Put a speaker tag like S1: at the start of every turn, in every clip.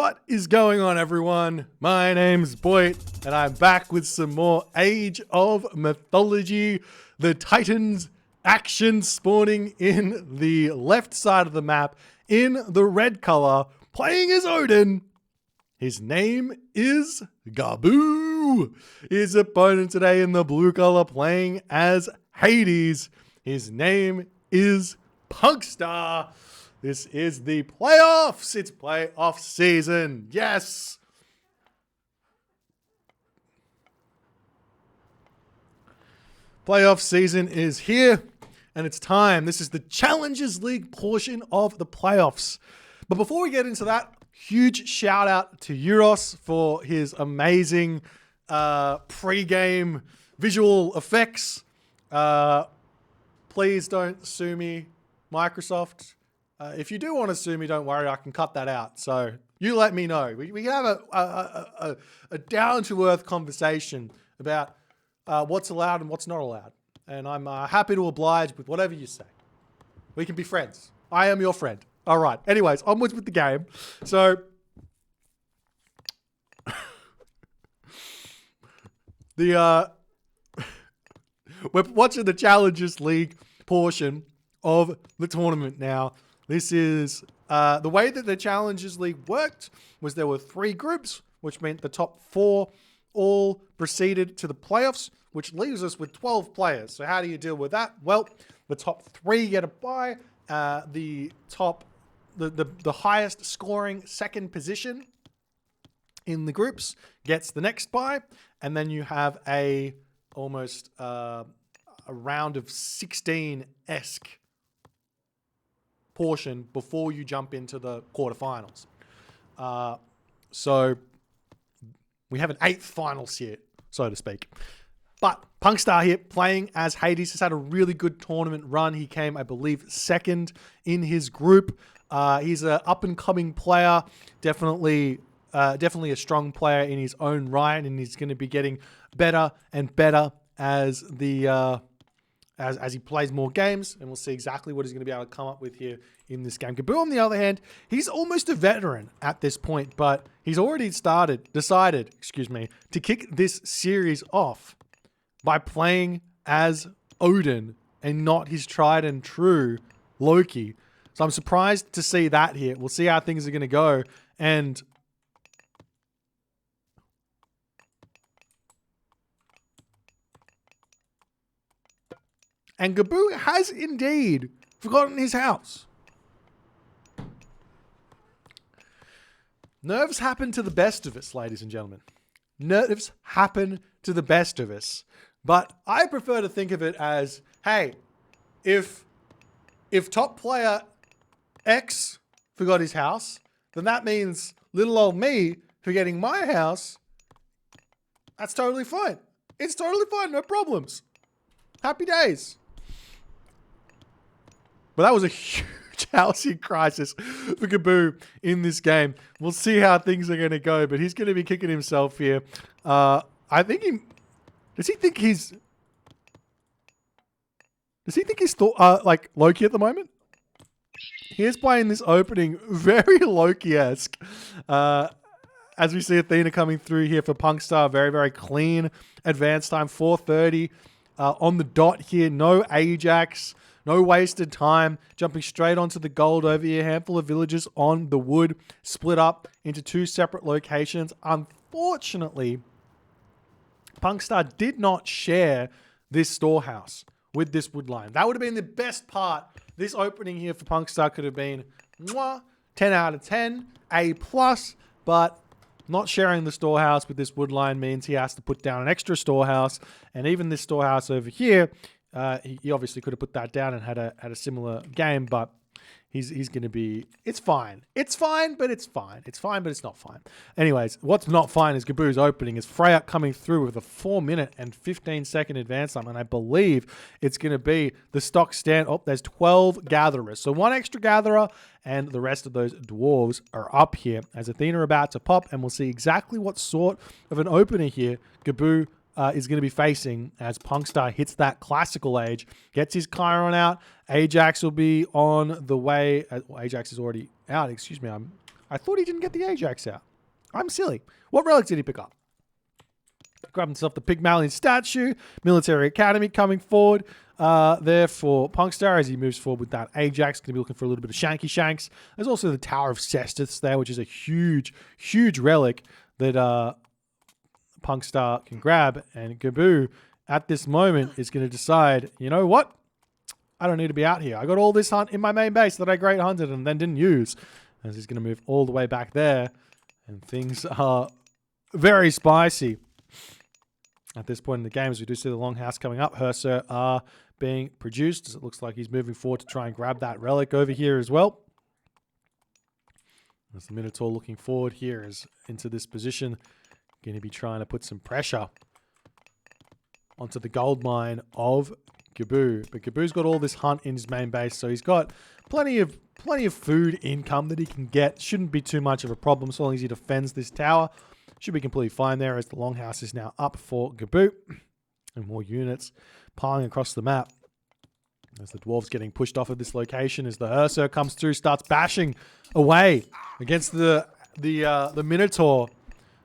S1: What is going on, everyone? My name's Boit, and I'm back with some more Age of Mythology. The Titans action spawning in the left side of the map in the red color, playing as Odin. His name is Gaboo. His opponent today in the blue color playing as Hades. His name is Punkstar. This is the playoffs. It's playoff season. Yes. Playoff season is here and it's time. This is the Challengers League portion of the playoffs. But before we get into that, huge shout out to Uros for his amazing pre-game visual effects. Please don't sue me, Microsoft. If you do want to sue me, don't worry, I can cut that out. So you let me know. We can have a down-to-earth conversation about what's allowed and what's not allowed. And I'm happy to oblige with whatever you say. We can be friends. I am your friend. All right. Anyways, onwards with the game. So we're watching the Challengers League portion of the tournament now. This is the way that the Challengers League worked was there were 3 groups, which meant the top 4 all proceeded to the playoffs, which leaves us with 12 players. So how do you deal with that? Well, the top 3 get a bye. The highest scoring second position in the groups gets the next bye, and then you have almost a round of 16-esque portion before you jump into the quarterfinals. So we have an 8th finals here, so to speak. But Punkstar here playing as Hades has had a really good tournament run. He came, I believe, 2nd in his group. He's an up-and-coming player, definitely a strong player in his own right, and he's going to be getting better and better as as he plays more games, and we'll see exactly what he's going to be able to come up with here in this game. Gaboo, on the other hand, he's almost a veteran at this point, but he's already decided, to kick this series off by playing as Odin and not his tried and true Loki. So I'm surprised to see that here. We'll see how things are going to go. And Gaboo has indeed forgotten his house. Nerves happen to the best of us, ladies and gentlemen. Nerves happen to the best of us. But I prefer to think of it as, hey, if top player X forgot his house, then that means little old me forgetting my house. That's totally fine. It's totally fine. No problems. Happy days. But that was a huge housing crisis for Gaboo in this game. We'll see how things are going to go, but he's going to be kicking himself here. I think does he think he's like Loki at the moment? He is playing this opening very Loki-esque. As we see Athena coming through here for Punkstar, very, very clean advance time, 4:30 on the dot here. No Ajax. No wasted time, jumping straight onto the gold over here. Handful of villagers on the wood, split up into 2 separate locations. Unfortunately, Punkstar did not share this storehouse with this wood line. That would have been the best part. This opening here for Punkstar could have been 10 out of 10, A+, but not sharing the storehouse with this wood line means he has to put down an extra storehouse. And even this storehouse over here, he obviously could have put that down and had a similar game, but he's going to be... It's fine. It's fine, but it's fine. It's fine, but it's not fine. Anyways, what's not fine is Gaboo's opening. Is Freya coming through with a 4-minute and 15-second advance time, and I believe it's going to be the stock stand. Oh, there's 12 gatherers. So 1 extra gatherer, and the rest of those dwarves are up here as Athena about to pop, and we'll see exactly what sort of an opener here Gaboo is going to be facing as Punkstar hits that classical age, gets his Chiron out. Ajax will be on the way. Well, Ajax is already out. Excuse me. I'm I thought he didn't get the Ajax out. I'm silly. What relic did he pick up? Grabbed himself the Pygmalion statue. Military Academy coming forward there for Punkstar as he moves forward with that Ajax. Going to be looking for a little bit of Shanky Shanks. There's also the Tower of Cestus there, which is a huge, huge relic that Punkstar can grab. And Gaboo, at this moment, is going to decide, you know what? I don't need to be out here. I got all this hunt in my main base that I great hunted and then didn't use. As he's going to move all the way back there. And things are very spicy at this point in the game, as we do see the Longhouse coming up. Herser are being produced, as it looks like he's moving forward to try and grab that relic over here as well. As the Minotaur looking forward here is into this position, going to be trying to put some pressure onto the gold mine of Gaboo. But Gaboo's got all this hunt in his main base, so he's got plenty of food income that he can get. Shouldn't be too much of a problem so long as he defends this tower. Should be completely fine there as the Longhouse is now up for Gaboo. And more units piling across the map. As the Dwarves getting pushed off of this location as the Herser comes through, starts bashing away against the Minotaur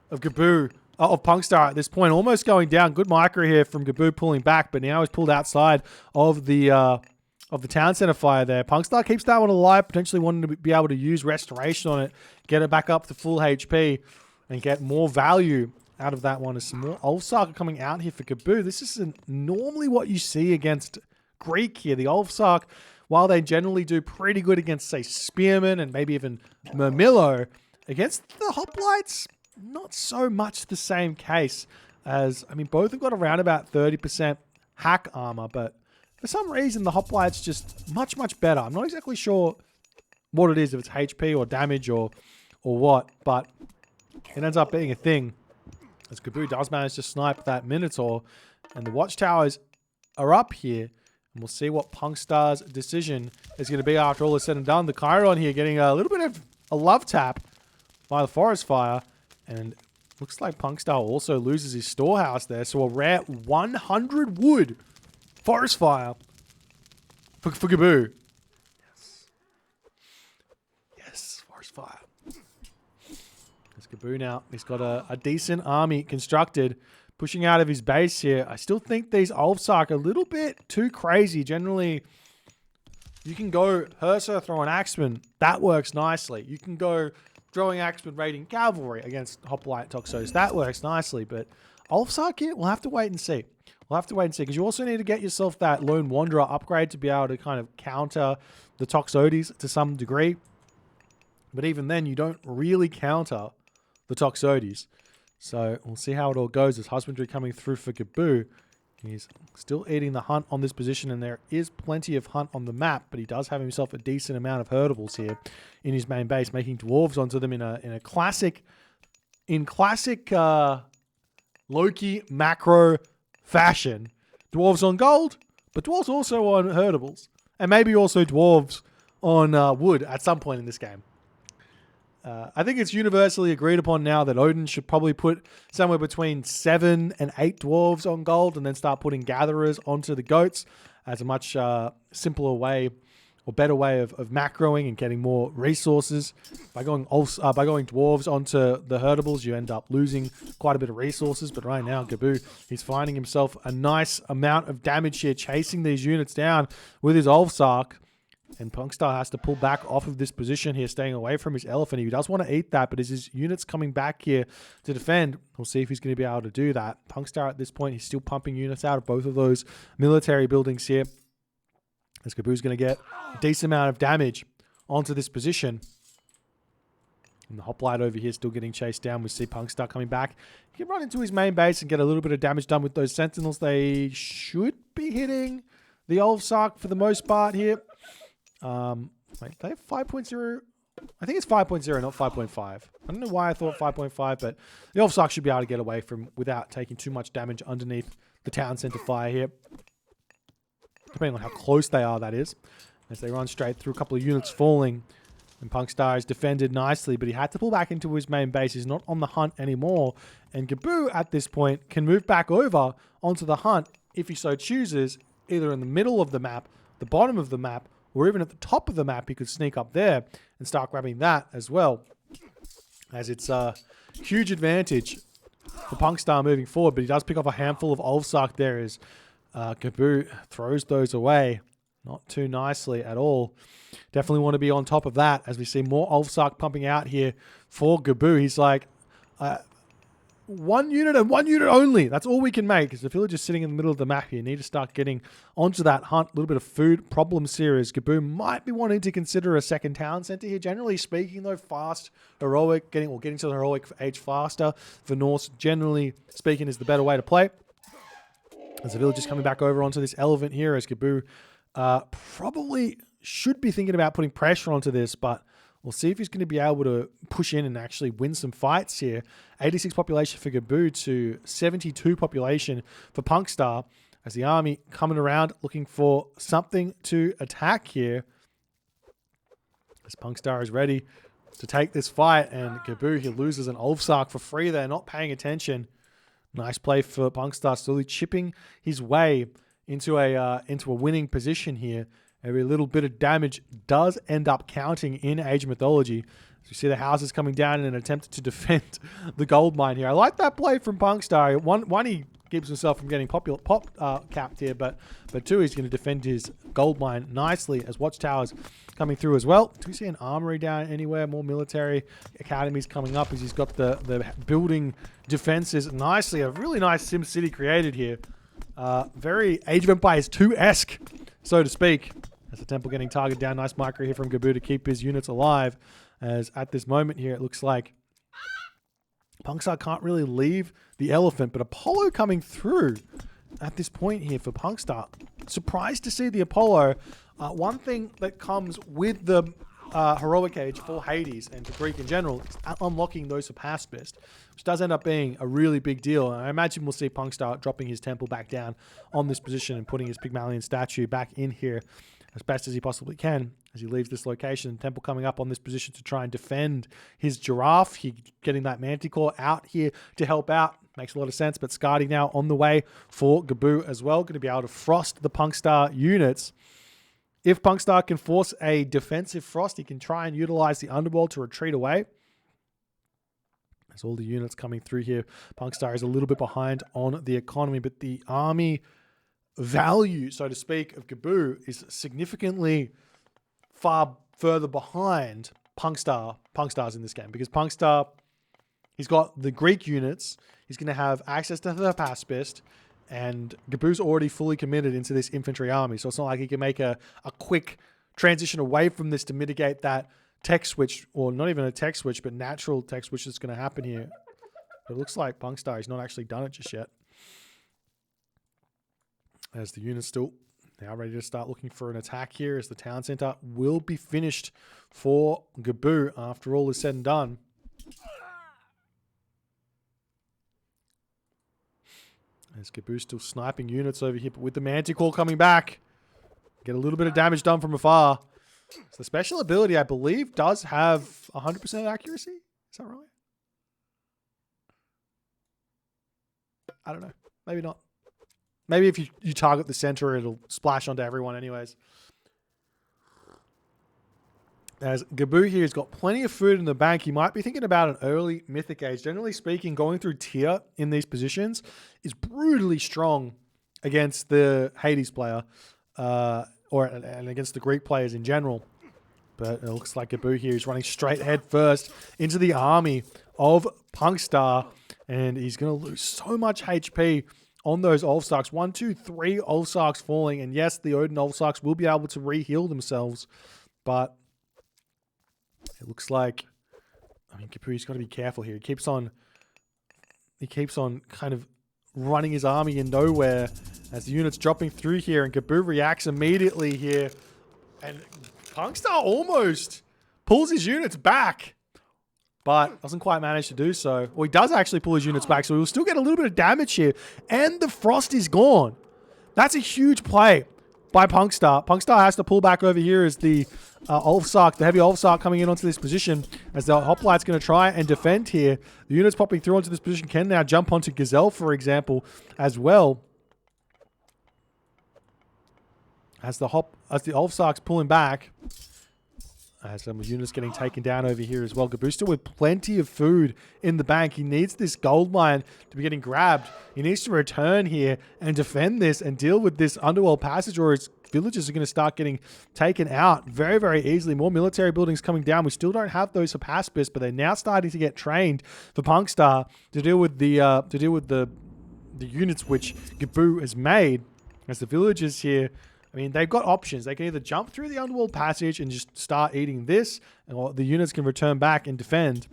S1: of Gaboo, of Punkstar at this point. Almost going down. Good micro here from Gaboo pulling back, but now he's pulled outside of the town center fire there. Punkstar keeps that one alive, potentially wanting to be able to use restoration on it, get it back up to full HP, and get more value out of that one. As some more Ulfsark coming out here for Gaboo. This isn't normally what you see against Greek here. The Ulfsark, while they generally do pretty good against, say, Spearmen and maybe even Mermillo, against the Hoplites, not so much the same case. As, I mean, both have got around about 30% hack armor, but for some reason, the Hoplite's just much, much better. I'm not exactly sure what it is, if it's HP or damage or what, but it ends up being a thing. As Gaboo does manage to snipe that Minotaur, and the watchtowers are up here, and we'll see what Punkstar's decision is going to be after all is said and done. The Chiron here getting a little bit of a love tap by the Forest Fire, and looks like Punkstar also loses his storehouse there, so a rare 100 wood Forest Fire for Gaboo. Yes, Forest Fire. There's Gaboo now. He's got a decent army constructed, pushing out of his base here. I still think these Ulfsark are a little bit too crazy. Generally, you can go Herser, throw an Axeman. That works nicely. You can go throwing Axeman raiding cavalry against Hoplite Toxos. That works nicely. But Ulfsark here, we'll have to wait and see. We'll have to wait and see, because you also need to get yourself that Lone Wanderer upgrade to be able to kind of counter the Toxotes to some degree. But even then, you don't really counter the Toxotes. So we'll see how it all goes. As Husbandry coming through for Gaboo. He's still eating the hunt on this position, and there is plenty of hunt on the map, but he does have himself a decent amount of herdables here in his main base, making dwarves onto them in a classic Loki macro fashion. Dwarves on gold, but dwarves also on herdables, and maybe also dwarves on wood at some point in this game. I think it's universally agreed upon now that Odin should probably put somewhere between 7 and 8 dwarves on gold, and then start putting gatherers onto the goats as a much simpler way or better way of macroing and getting more resources. By going dwarves onto the herdables, you end up losing quite a bit of resources. But right now, Gaboo, he's finding himself a nice amount of damage here, chasing these units down with his Ulfsark. And Punkstar has to pull back off of this position here, staying away from his elephant. He does want to eat that, but as his units coming back here to defend, we'll see if he's going to be able to do that. Punkstar at this point, he's still pumping units out of both of those military buildings here. As Gaboo's going to get a decent amount of damage onto this position. And the Hoplite over here still getting chased down. We see Punkstar coming back. He can run into his main base and get a little bit of damage done with those Sentinels. They should be hitting the Ulfsark for the most part here. Wait, they have 5.0. I think it's 5.0, not 5.5. I don't know why I thought 5.5, but the Ulfsark should be able to get away from without taking too much damage underneath the town center fire here. Depending on how close they are, that is. As they run straight through, a couple of units falling. And Punkstar is defended nicely, but he had to pull back into his main base. He's not on the hunt anymore. And Gaboo, at this point, can move back over onto the hunt if he so chooses, either in the middle of the map, the bottom of the map, or even at the top of the map. He could sneak up there and start grabbing that as well. as it's a huge advantage for Punkstar moving forward, but he does pick off a handful of Ulfsark there as Gaboo throws those away. Not too nicely at all. Definitely want to be on top of that as we see more Ulfsark pumping out here for Gaboo. He's like, 1 unit and 1 unit only. That's all we can make. Because the village is sitting in the middle of the map here. You need to start getting onto that hunt. A little bit of food problems here as Gaboo might be wanting to consider a second town center here. Generally speaking, though, fast, heroic, getting to the heroic age faster for Norse, generally speaking, is the better way to play. As the village is coming back over onto this elephant here, as Gaboo probably should be thinking about putting pressure onto this, but we'll see if he's going to be able to push in and actually win some fights here. 86 population for Gaboo to 72 population for Punkstar, as the army coming around looking for something to attack here. As Punkstar is ready to take this fight, and Gaboo, he loses an Ulfsark for free there, not paying attention. Nice play for Punkstar, slowly chipping his way into a winning position here. Every little bit of damage does end up counting in Age of Mythology. As you see the houses coming down in an attempt to defend the gold mine here. I like that play from Punkstar. One, he keeps himself from getting capped here, but two, he's going to defend his gold mine nicely as watchtowers coming through as well. Do we see an armory down anywhere? More military academies coming up as he's got the building defenses nicely. A really nice Sim City created here. Very Age of Empires 2-esque, so to speak. As the temple getting targeted down. Nice micro here from Gaboo to keep his units alive. As at this moment here, it looks like Punkstar can't really leave the elephant, but Apollo coming through at this point here for Punkstar. Surprised to see the Apollo. One thing that comes with the heroic age for Hades and for Greek in general is unlocking those for past best, which does end up being a really big deal. And I imagine we'll see Punkstar dropping his temple back down on this position and putting his Pygmalion statue back in here as best as he possibly can as he leaves this location. Temple coming up on this position to try and defend his giraffe. He getting that manticore out here to help out. Makes a lot of sense, but Skadi now on the way for Gaboo as well. Going to be able to frost the Punkstar units. If Punkstar can force a defensive frost, he can try and utilize the underworld to retreat away. As all the units coming through here, Punkstar is a little bit behind on the economy, but the army value, so to speak, of Gaboo is significantly far further behind Punkstar's in this game, because Punkstar, he's got the Greek units, he's going to have access to the past best, and Gaboo's already fully committed into this infantry army, so it's not like he can make a quick transition away from this to mitigate that tech switch, or not even a tech switch, but natural tech switch that's going to happen here. But it looks like Punkstar has not actually done it just yet. As the unit's still now ready to start looking for an attack here, as the town center will be finished for Gaboo after all is said and done. As Gaboo's still sniping units over here, but with the Manticore coming back, get a little bit of damage done from afar. So the special ability, I believe, does have 100% accuracy. Is that right? I don't know. Maybe not. Maybe if you target the center, it'll splash onto everyone anyways. As Gaboo here has got plenty of food in the bank, he might be thinking about an early Mythic Age. Generally speaking, going through tier in these positions is brutally strong against the Hades player, and against the Greek players in general. But it looks like Gaboo here is running straight head first into the army of Punkstar, and he's going to lose so much HP on those Ulfsarks. 1, 2, 3 Ulfsarks falling. And yes, the Odin Ulfsarks will be able to re-heal themselves. But it looks like, I mean, Gaboo's got to be careful here. He keeps on kind of running his army in nowhere as the unit's dropping through here. And Gaboo reacts immediately here. And Punkstar almost pulls his units back, but doesn't quite manage to do so. Well, he does actually pull his units back, so we'll still get a little bit of damage here. And the frost is gone. That's a huge play by Punkstar. Punkstar has to pull back over here as the Ulfsark, the heavy Ulfsark coming in onto this position, as the Hoplite's going to try and defend here. The units popping through onto this position can now jump onto Gazelle, for example, as well. As the Ulfsark's pulling back. Some units getting taken down over here as well. Gaboo still with plenty of food in the bank. He needs this gold mine to be getting grabbed. He needs to return here and defend this and deal with this underworld passage, or his villages are going to start getting taken out very, very easily. More military buildings coming down. We still don't have those for pacifists, but they're now starting to get trained for Punkstar to deal with the units which Gaboo has made. As the villagers here, I mean, they've got options. They can either jump through the underworld passage and just start eating this, or the units can return back and defend.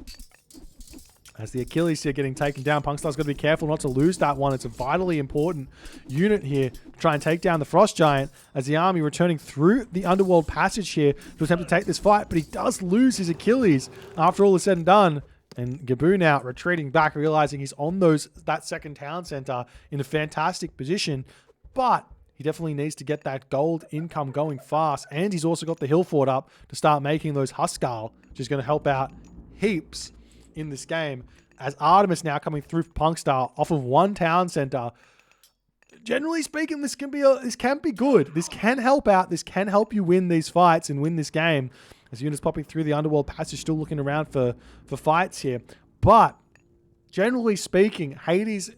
S1: As the Achilles here getting taken down, Punkstar's got to be careful not to lose that one. It's a vitally important unit here to try and take down the Frost Giant, as the army returning through the underworld passage here to attempt to take this fight, but he does lose his Achilles after all is said and done. And Gaboo now retreating back, realizing he's on that second town center in a fantastic position, but he definitely needs to get that gold income going fast. And he's also got the hill fort up to start making those Huskal, which is going to help out heaps in this game. As Artemis now coming through for Punkstar off of one town center. Generally speaking, this can be good. This can help out. This can help you win these fights and win this game. As units popping through the underworld passage, still looking around for fights here. But generally speaking, Hades'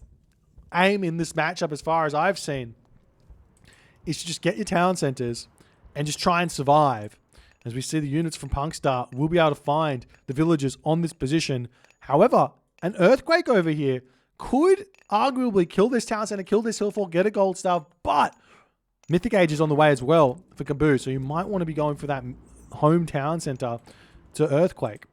S1: aim in this matchup, as far as I've seen, is to just get your town centers and just try and survive. As we see, the units from Punkstar will be able to find the villagers on this position. However, an earthquake over here could arguably kill this town center, kill this hill fort, get a gold star, but Mythic Age is on the way as well for Gaboo, so you might want to be going for that home town center to earthquake.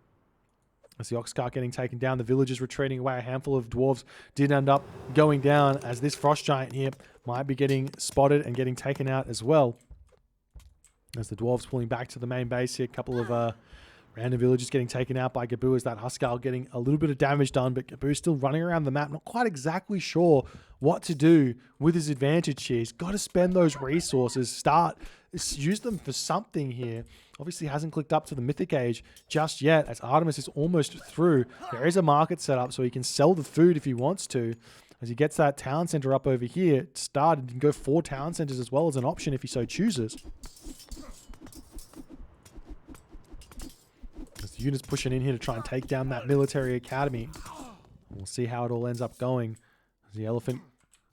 S1: As the ox cart getting taken down, the villagers retreating away. A handful of dwarves did end up going down, as this frost giant here might be getting spotted and getting taken out as well. As the dwarves pulling back to the main base here, a couple of random villagers getting taken out by Gaboo, as that Huskal getting a little bit of damage done, but Gaboo's still running around the map, not quite exactly sure what to do with his advantage here. He's got to spend those resources, use them for something here. Obviously hasn't clicked up to the Mythic Age just yet, as Artemis is almost through. There is a market set up, so he can sell the food if he wants to. As he gets that town center up over here started, he can go 4 town centers as well as an option if he so chooses. As the unit's pushing in here to try and take down that military academy. We'll see how it all ends up going. As the elephant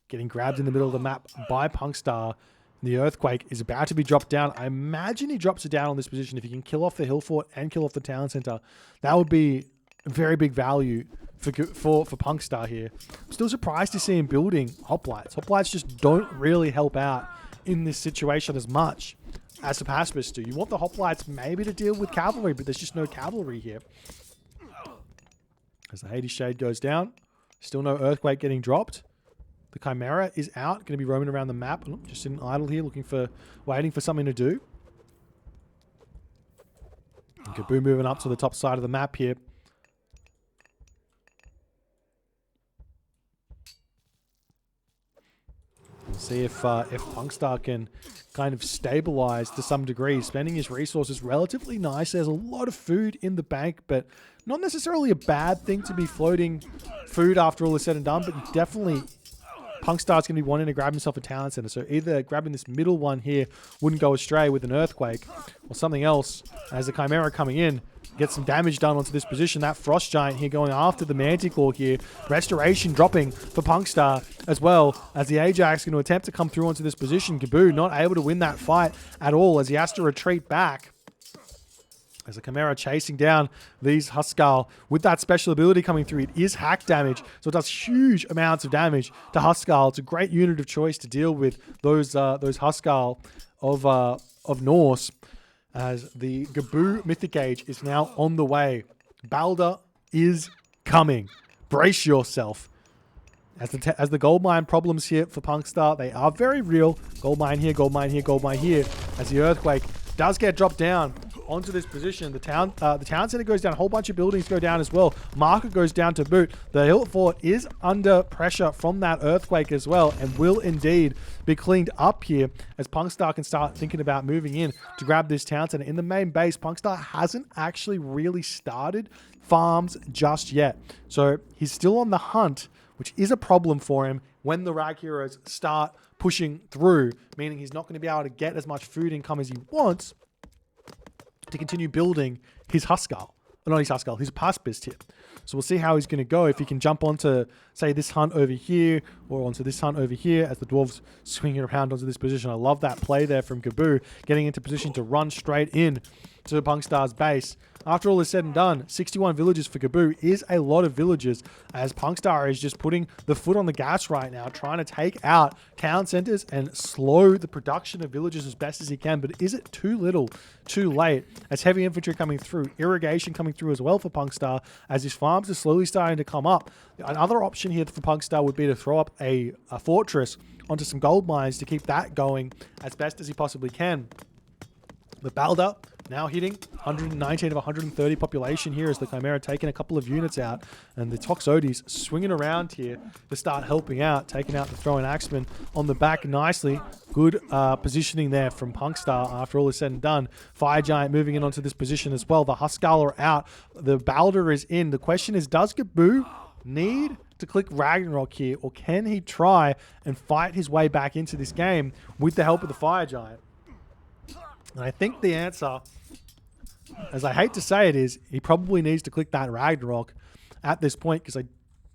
S1: getting grabbed in the middle of the map by Punkstar. The earthquake is about to be dropped down. I imagine he drops it down on this position. If he can kill off the hill fort and kill off the town center, that would be very big value for Punkstar here. I'm still surprised to see him building hoplites. Hoplites just don't really help out in this situation as much as the pacifists do. You want the hoplites maybe to deal with cavalry, but there's just no cavalry here. As the Hades Shade goes down, still no earthquake getting dropped. The Chimera is out, going to be roaming around the map. Just sitting idle here, waiting for something to do. And Gaboo moving up to the top side of the map here. We'll see if Punkstar can kind of stabilize to some degree, spending his resources relatively nice. There's a lot of food in the bank, but not necessarily a bad thing to be floating food after all is said and done, but definitely Punkstar's going to be wanting to grab himself a talent center. So either grabbing this middle one here wouldn't go astray with an earthquake, or something else as the Chimera coming in, get some damage done onto this position. That Frost Giant here going after the Manticore here. Restoration dropping for Punkstar, as well as the Ajax going to attempt to come through onto this position. Gaboo not able to win that fight at all, as he has to retreat back. As the Chimera chasing down these Huskal with that special ability coming through. It is hack damage, so it does huge amounts of damage to Huskal. It's a great unit of choice to deal with those Huskal of Norse. As the Gaboo Mythic Age is now on the way. Balder is coming. Brace yourself. As the gold mine problems here for Punkstar, they are very real. Gold mine here, gold mine here, gold mine here. As the earthquake does get dropped down onto this position, the town center goes down. A whole bunch of buildings go down as well. Market goes down to boot. The hill fort is under pressure from that earthquake as well, and will indeed be cleaned up here, as Punkstar can start thinking about moving in to grab this town center. In the main base, Punkstar hasn't actually really started farms just yet, so he's still on the hunt, which is a problem for him when the Rag Heroes start pushing through, meaning he's not going to be able to get as much food income as he wants to continue building his Huskar. Not his Huskar, his Pacifist here. So we'll see how he's going to go. If he can jump onto, say, this hunt over here or onto this hunt over here as the Dwarves swinging around onto this position. I love that play there from Gaboo, getting into position to run straight in to Punkstar's base. After all is said and done, 61 villagers for Gaboo is a lot of villagers, as Punkstar is just putting the foot on the gas right now, trying to take out town centers and slow the production of villagers as best as he can. But is it too little, too late? As heavy infantry coming through, irrigation coming through as well for Punkstar, as his farms are slowly starting to come up. Another option here for Punkstar would be to throw up a fortress onto some gold mines to keep that going as best as he possibly can. But Balder now hitting 119 of 130 population here as the Chimera taking a couple of units out, and the Toxotes swinging around here to start helping out, taking out the throwing axeman on the back nicely. Good positioning there from Punkstar after all is said and done. Fire Giant moving in onto this position as well. The Huskar are out. The Balder is in. The question is, does Gaboo need to click Ragnarok here, or can he try and fight his way back into this game with the help of the Fire Giant? And I think the answer, as I hate to say it, is he probably needs to click that Ragnarok at this point, because I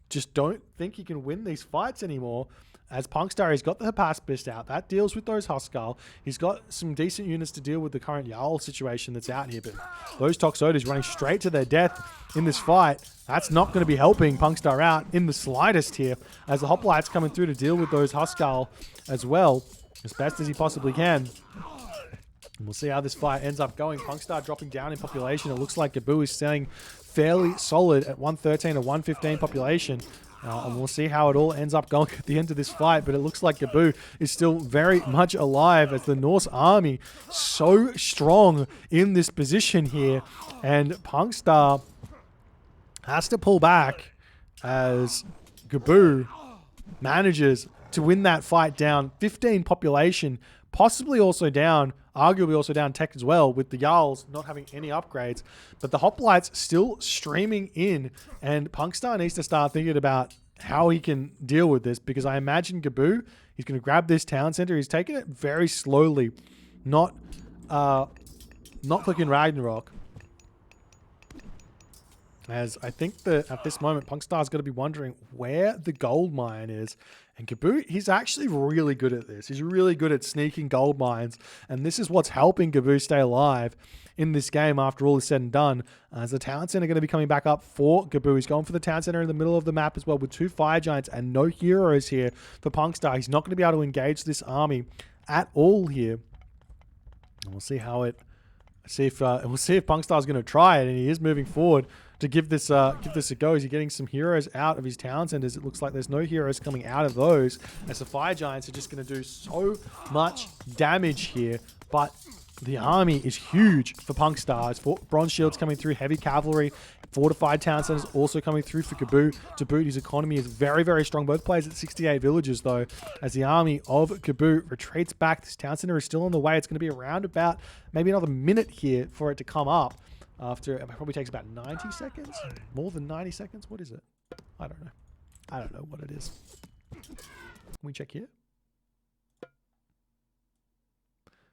S1: just don't think he can win these fights anymore. As Punkstar, he's got the Pacifist out. That deals with those Huskar. He's got some decent units to deal with the current Jarl situation that's out here. But those Toxotes running straight to their death in this fight, that's not going to be helping Punkstar out in the slightest here. As the Hoplites coming through to deal with those Huskar as well, as best as he possibly can. And we'll see how this fight ends up going. Punkstar dropping down in population. It looks like Gaboo is staying fairly solid at 113 or 115 population. And we'll see how it all ends up going at the end of this fight. But it looks like Gaboo is still very much alive, as the Norse army so strong in this position here. And Punkstar has to pull back as Gaboo manages to win that fight down. 15 population, possibly also down, arguably also down tech as well, with the Jarls not having any upgrades. But the Hoplites still streaming in, and Punkstar needs to start thinking about how he can deal with this, because I imagine Gaboo, he's going to grab this town center. He's taking it very slowly, not clicking Ragnarok. As I think that at this moment, Punkstar's going to be wondering where the gold mine is. And Gaboo, he's actually really good at this. He's really good at sneaking gold mines. And this is what's helping Gaboo stay alive in this game after all is said and done. As the town center going to be coming back up for Gaboo. He's going for the town center in the middle of the map as well, with 2 fire giants and no heroes here for Punkstar. He's not going to be able to engage this army at all here. And we'll see how it... we'll see if Punkstar's going to try it, and he is moving forward to give this a go. Is he getting some heroes out of his town centers? It looks like there's no heroes coming out of those, as the fire giants are just going to do so much damage here. But the army is huge for Punkstar. It's bronze shields coming through, heavy cavalry, fortified town centers also coming through for Gaboo. To boot, his economy is very, very strong. Both players at 68 villagers, though, as the army of Gaboo retreats back. This town center is still on the way. It's going to be around about maybe another minute here for it to come up. After it probably takes about 90 seconds, more than 90 seconds. What is it? I don't know. I don't know what it is. Can we check here?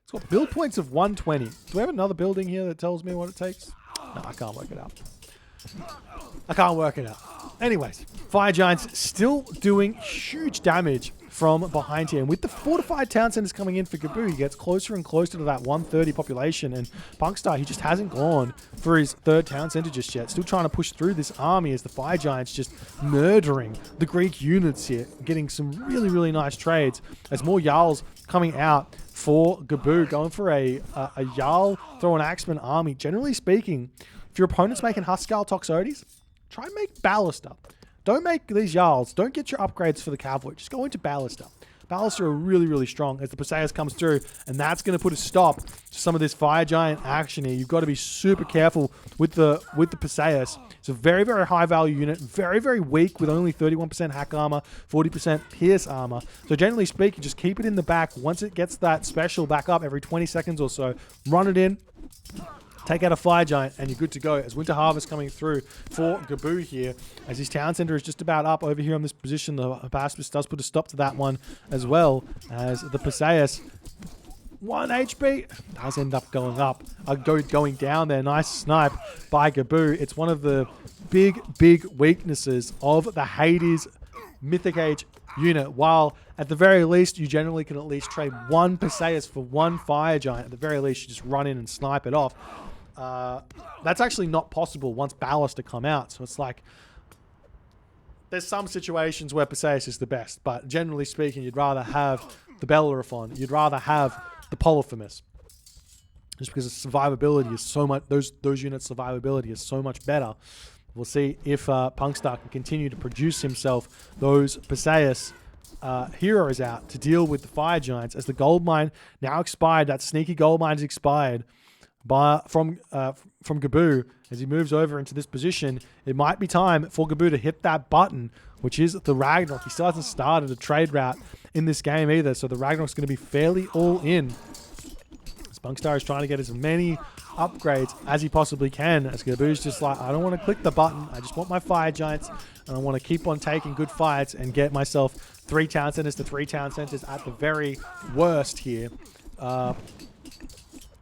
S1: It's got build points of 120. Do we have another building here that tells me what it takes? No, I can't work it out. I can't work it out. Anyways, fire giants still doing huge damage from behind here. And with the fortified town centers coming in for Gaboo, he gets closer and closer to that 130 population. And Punkstar, he just hasn't gone for his 3rd town center just yet. Still trying to push through this army as the fire giants just murdering the Greek units here. Getting some really, really nice trades as more Jarls coming out for Gaboo. Going for a Jarl throw an axeman army. Generally speaking, if your opponent's making Huskar Toxotes, try and make Ballista. Don't make these Jarls. Don't get your upgrades for the cavalry. Just go into Ballista. Ballista are really, really strong as the Perseus comes through, and that's going to put a stop to some of this fire giant action here. You've got to be super careful with the Perseus. It's a very, very high value unit, very, very weak with only 31% hack armor, 40% pierce armor. So generally speaking, just keep it in the back. Once it gets that special back up every 20 seconds or so, run it in. Take out a fire giant and you're good to go. As Winter Harvest coming through for Gaboo here, as his town center is just about up over here on this position. The Pacifist does put a stop to that one, as well as the Perseus 1 HP. Does end up going up. Going down there. Nice snipe by Gaboo. It's one of the big weaknesses of the Hades Mythic Age unit. While at the very least, you generally can at least trade 1 Perseus for 1 Fire Giant. At the very least, you just run in and snipe it off. That's actually not possible once Ballista come out. So it's like, there's some situations where Perseus is the best, but generally speaking, you'd rather have the Bellerophon. You'd rather have the Polyphemus. Just because the survivability is so much, those units' survivability is so much better. We'll see if Punkstar can continue to produce himself those Perseus heroes out to deal with the Fire Giants, as the gold mine now expired. That sneaky gold mine is expired from Gaboo. As he moves over into this position, it might be time for Gaboo to hit that button, which is the Ragnarok. He still hasn't started a trade route in this game either, so the Ragnarok's going to be fairly all in. Punkstar is trying to get as many upgrades as he possibly can, as Gaboo's just like, I don't want to click the button, I just want my Fire Giants, and I want to keep on taking good fights and get myself 3 town centers to 3 town centers at the very worst here.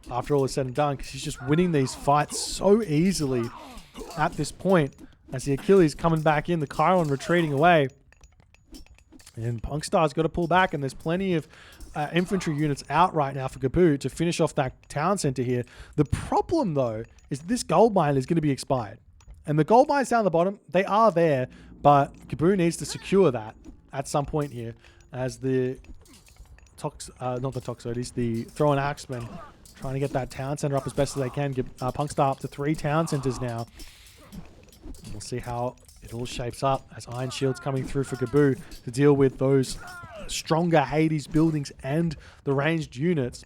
S1: After all is said and done, because he's just winning these fights so easily at this point, as the Achilles coming back in, the Chiron retreating away, and Punkstar's got to pull back, and there's plenty of infantry units out right now for Gaboo to finish off that town center here. The problem, though, is this gold mine is going to be expired. And the gold mines down the bottom, they are there, but Gaboo needs to secure that at some point here, as the not the Toxotes, the Throwing Axemen trying to get that town center up as best as they can. Get Punkstar up to 3 town centers now. We'll see how it all shapes up as Iron Shield's coming through for Gaboo to deal with those stronger Hades buildings and the ranged units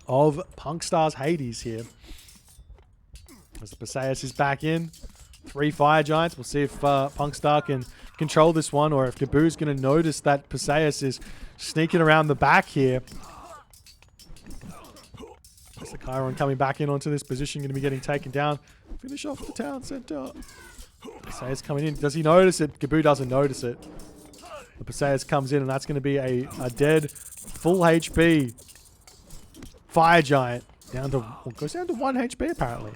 S1: of Punkstar's Hades here. As the Perseus is back in, 3 Fire Giants. We'll see if Punkstar can control this one, or if Gaboo's going to notice that Perseus is sneaking around the back here. As the Chiron coming back in onto this position, going to be getting taken down. Finish off the town center. Perseus coming in. Does he notice it? Gaboo doesn't notice it. The Perseus comes in, and that's going to be a dead, full HP Fire Giant. Goes down to 1 HP apparently.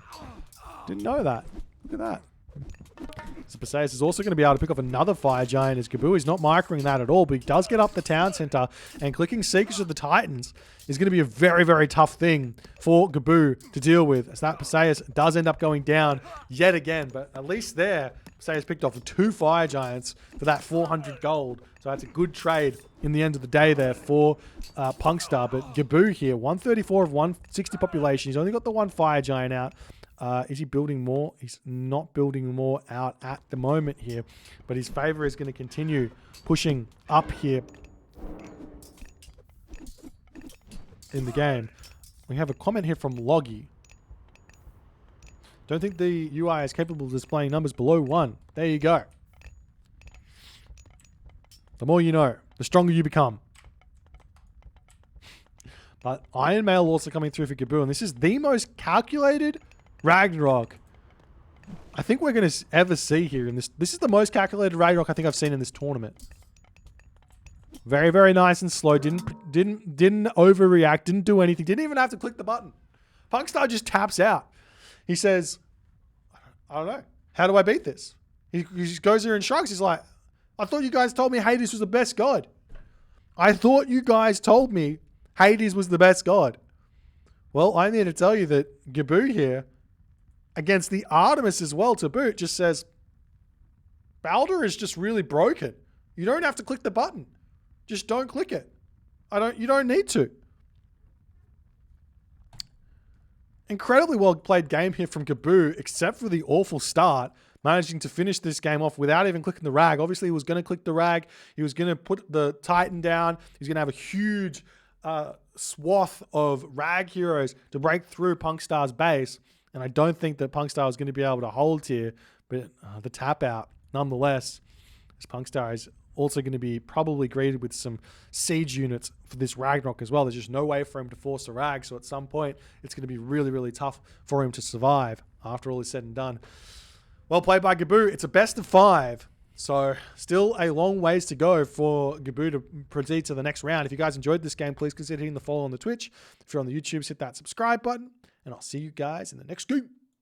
S1: Didn't know that. Look at that. So Perseus is also going to be able to pick off another Fire Giant, as Gaboo is not microing that at all, but he does get up the town center, and clicking Seekers of the Titans is going to be a very tough thing for Gaboo to deal with, as that Perseus does end up going down yet again. But at least there, Perseus picked off 2 Fire Giants for that 400 gold. So that's a good trade in the end of the day there for Punkstar. But Gaboo here, 134 of 160 population. He's only got the 1 Fire Giant out. Is he building more? He's not building more out at the moment here. But his favor is going to continue pushing up here in the game. We have a comment here from Loggy. Don't think the UI is capable of displaying numbers below 1. There you go. The more you know, the stronger you become. But Iron Mail also coming through for Gaboo, and this is the most calculated Ragnarok I think we're going to ever see here in this. This is the most calculated Ragnarok I think I've seen in this tournament. Very nice and slow. Didn't overreact. Didn't do anything. Didn't even have to click the button. Punkstar just taps out. He says, I don't know. How do I beat this? He just goes there and shrugs. He's like, I thought you guys told me Hades was the best god. I thought you guys told me Hades was the best god. Well, I'm here to tell you that Gaboo here, against the Artemis as well to boot, just says, Baldur is just really broken. You don't have to click the button. Just don't click it. You don't need to. Incredibly well played game here from Gaboo, except for the awful start, managing to finish this game off without even clicking the rag. Obviously, he was going to click the rag. He was going to put the Titan down. He's going to have a huge swath of rag heroes to break through Punkstar's base. And I don't think that Punkstar is going to be able to hold here. But the tap out, nonetheless, as Punkstar is also going to be probably greeted with some siege units for this Ragnarok as well. There's just no way for him to force a rag. So at some point, it's going to be really tough for him to survive after all is said and done. Well played by Gaboo. It's a best of 5. So still a long ways to go for Gaboo to proceed to the next round. If you guys enjoyed this game, please consider hitting the follow on the Twitch. If you're on the YouTube, hit that subscribe button. And I'll see you guys in the next game.